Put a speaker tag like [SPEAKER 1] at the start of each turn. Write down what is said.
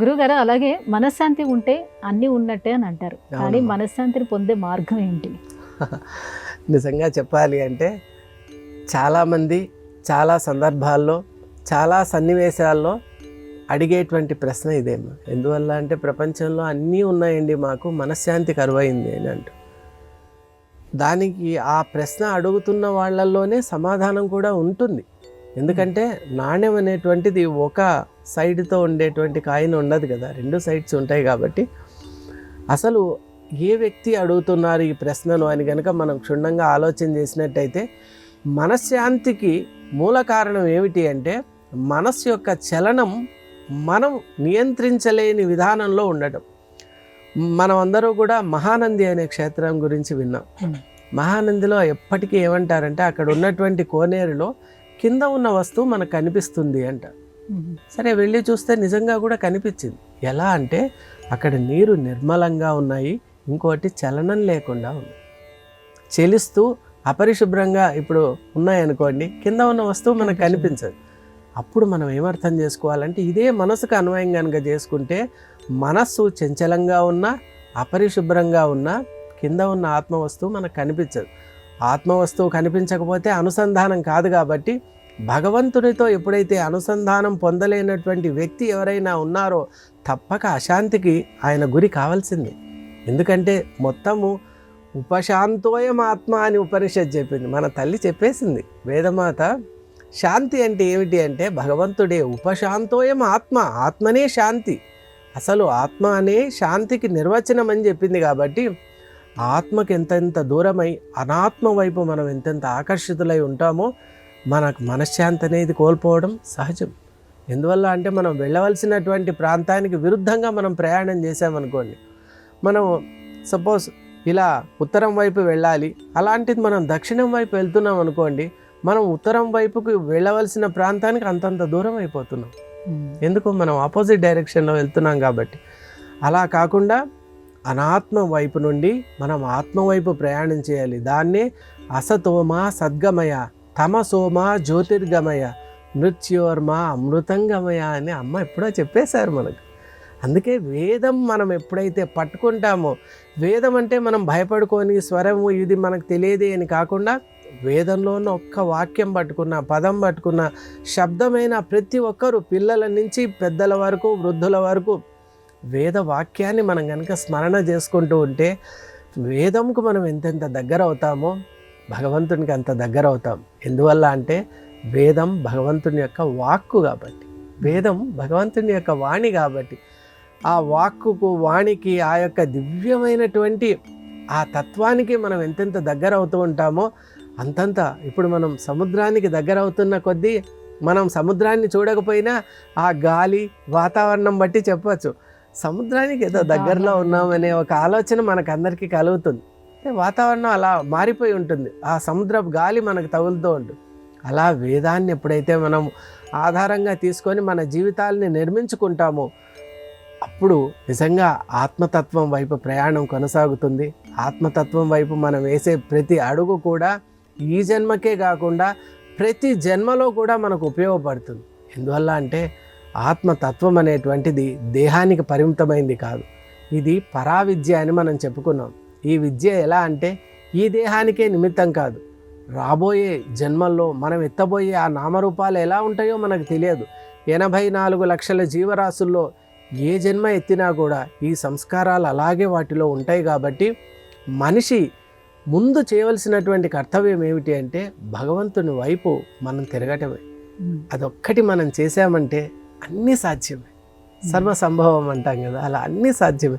[SPEAKER 1] గురువుగారు అలాగే మనశ్శాంతి ఉంటే అన్నీ ఉన్నట్టే అని అంటారు. కానీ
[SPEAKER 2] అవునమ్మా.
[SPEAKER 1] మనశ్శాంతిని పొందే మార్గం ఏంటి?
[SPEAKER 2] నిజంగా చెప్పాలి అంటే చాలామంది చాలా సందర్భాల్లో చాలా సన్నివేశాల్లో అడిగేటువంటి ప్రశ్న ఇదేమో. ఎందువల్ల అంటే ప్రపంచంలో అన్నీ ఉన్నాయండి, మాకు మనశ్శాంతి కరువైంది అని అంటూ. దానికి ఆ ప్రశ్న అడుగుతున్న వాళ్ళల్లోనే సమాధానం కూడా ఉంటుంది. ఎందుకంటే నాణ్యం అనేటువంటిది ఒక సైడ్తో ఉండేటువంటి కాయిన్ ఉండదు కదా, రెండు సైడ్స్ ఉంటాయి. కాబట్టి అసలు ఏ వ్యక్తి అడుగుతున్నారు ఈ ప్రశ్నను అని కనుక మనం క్షుణ్ణంగా ఆలోచన చేసినట్టయితే మనశ్శాంతికి మూల కారణం ఏమిటి అంటే మనస్సు యొక్క చలనం మనం నియంత్రించలేని విధానంలో ఉండటం. మనం అందరూ కూడా మహానంది అనే క్షేత్రం గురించి విన్నాం. మహానందిలో ఎప్పటికీ ఏమంటారంటే అక్కడ ఉన్నటువంటి కోనేరులో కింద ఉన్న వస్తువు మనకు కనిపిస్తుంది అంట. సరే వెళ్ళి చూస్తే నిజంగా కూడా కనిపించింది. ఎలా అంటే అక్కడ నీరు నిర్మలంగా ఉన్నాయి, ఇంకోటి చలనం లేకుండా ఉంది. చెలిస్తూ అపరిశుభ్రంగా ఇప్పుడు ఉన్నాయనుకోండి, కింద ఉన్న వస్తువు మనకు కనిపించదు. అప్పుడు మనం ఏమర్థం చేసుకోవాలంటే ఇదే మనసుకు అన్వయం కనుక చేసుకుంటే మనస్సు చంచలంగా ఉన్నా అపరిశుభ్రంగా ఉన్నా కింద ఉన్న ఆత్మ వస్తువు మనకు కనిపించదు. ఆత్మ వస్తువు కనిపించకపోతే అనుసంధానం కాదు. కాబట్టి భగవంతుడితో ఎప్పుడైతే అనుసంధానం పొందలేనటువంటి వ్యక్తి ఎవరైనా ఉన్నారో తప్పక అశాంతికి ఆయన గురి కావాల్సింది. ఎందుకంటే మొత్తము ఉపశాంతోయం ఆత్మ అని ఉపనిషత్ చెప్పింది, మన తల్లి చెప్పేసింది వేదమాత. శాంతి అంటే ఏమిటి అంటే భగవంతుడే. ఉపశాంతోయం ఆత్మ, ఆత్మనే శాంతి. అసలు ఆత్మ అనే శాంతికి నిర్వచనం అని చెప్పింది. కాబట్టి ఆత్మకి ఎంతెంత దూరమై అనాత్మ వైపు మనం ఎంతెంత ఆకర్షితులై ఉంటామో మనకు మనశ్శాంతి అనేది కోల్పోవడం సహజం. ఎందువల్ల అంటే మనం వెళ్ళవలసినటువంటి ప్రాంతానికి విరుద్ధంగా మనం ప్రయాణం చేసామనుకోండి, మనం సపోజ్ ఇలా ఉత్తరం వైపు వెళ్ళాలి, అలాంటిది మనం దక్షిణం వైపు వెళ్తున్నాం అనుకోండి, మనం ఉత్తరం వైపుకి వెళ్ళవలసిన ప్రాంతానికి అంతంత దూరం అయిపోతున్నాం. ఎందుకు? మనం ఆపోజిట్ డైరెక్షన్లో వెళ్తున్నాం కాబట్టి. అలా కాకుండా అనాత్మ వైపు నుండి మనం ఆత్మ వైపు ప్రయాణం చేయాలి. దాన్నే అసతోమా సద్గమయ, తమసోమా జ్యోతిర్గమయ, మృత్యోర్మా అమృతంగమయ అని అమ్మ ఎప్పుడో చెప్పేశారు మనకు. అందుకే వేదం మనం ఎప్పుడైతే పట్టుకుంటామో, వేదం అంటే మనం భయపడుకొని స్వరము ఇది మనకు తెలియదే అని కాకుండా వేదంలో ఉన్న ఒక్క వాక్యం పట్టుకున్న, పదం పట్టుకున్న, శబ్దమైన ప్రతి ఒక్కరు పిల్లల నుంచి పెద్దల వరకు వృద్ధుల వరకు వేద వాక్యాన్ని మనం కనుక స్మరణ చేసుకుంటూ ఉంటే వేదంకు మనం ఎంతెంత దగ్గర అవుతామో భగవంతునికి అంత దగ్గర అవుతాం. ఎందువల్ల అంటే వేదం భగవంతుని యొక్క వాక్కు కాబట్టి, వేదం భగవంతుని యొక్క వాణి కాబట్టి, ఆ వాక్కుకు వాణికి ఆ యొక్క దివ్యమైనటువంటి ఆ తత్వానికి మనం ఎంతెంత దగ్గర అవుతూ ఉంటామో అంతంత. ఇప్పుడు మనం సముద్రానికి దగ్గర అవుతున్న కొద్దీ మనం సముద్రాన్ని చూడకపోయినా ఆ గాలి వాతావరణం బట్టి చెప్పచ్చు సముద్రానికి ఏదో దగ్గరలో ఉన్నామనే ఒక ఆలోచన మనకు అందరికీ కలుగుతుంది. వాతావరణం అలా మారిపోయి ఉంటుంది, ఆ సముద్రపు గాలి మనకు తగులుతూ ఉంటుంది. అలా వేదాన్ని ఎప్పుడైతే మనం ఆధారంగా తీసుకొని మన జీవితాలని నిర్మించుకుంటామో అప్పుడు నిజంగా ఆత్మతత్వం వైపు ప్రయాణం కొనసాగుతుంది. ఆత్మతత్వం వైపు మనం వేసే ప్రతి అడుగు కూడా ఈ జన్మకే కాకుండా ప్రతి జన్మలో కూడా మనకు ఉపయోగపడుతుంది. ఎందువల్ల అంటే ఆత్మతత్వం అనేటువంటిది దేహానికి పరిమితమైంది కాదు, ఇది పరావిద్య అని మనం చెప్పుకున్నాం. ఈ విద్య ఎలా అంటే ఈ దేహానికే నిమిత్తం కాదు, రాబోయే జన్మల్లో మనం ఎత్తబోయే ఆ నామరూపాలు ఎలా ఉంటాయో మనకు తెలియదు. 84 లక్షల జీవరాశుల్లో ఏ జన్మ ఎత్తినా కూడా ఈ సంస్కారాలు అలాగే వాటిలో ఉంటాయి. కాబట్టి మనిషి ముందు చేయవలసినటువంటి కర్తవ్యం ఏమిటి అంటే భగవంతుని వైపు మనం తిరగటమే. అదొక్కటి మనం చేసామంటే అన్నీ సాధ్యమే. సర్వసంభవం అంటాం కదా, అలా అన్నీ సాధ్యమే.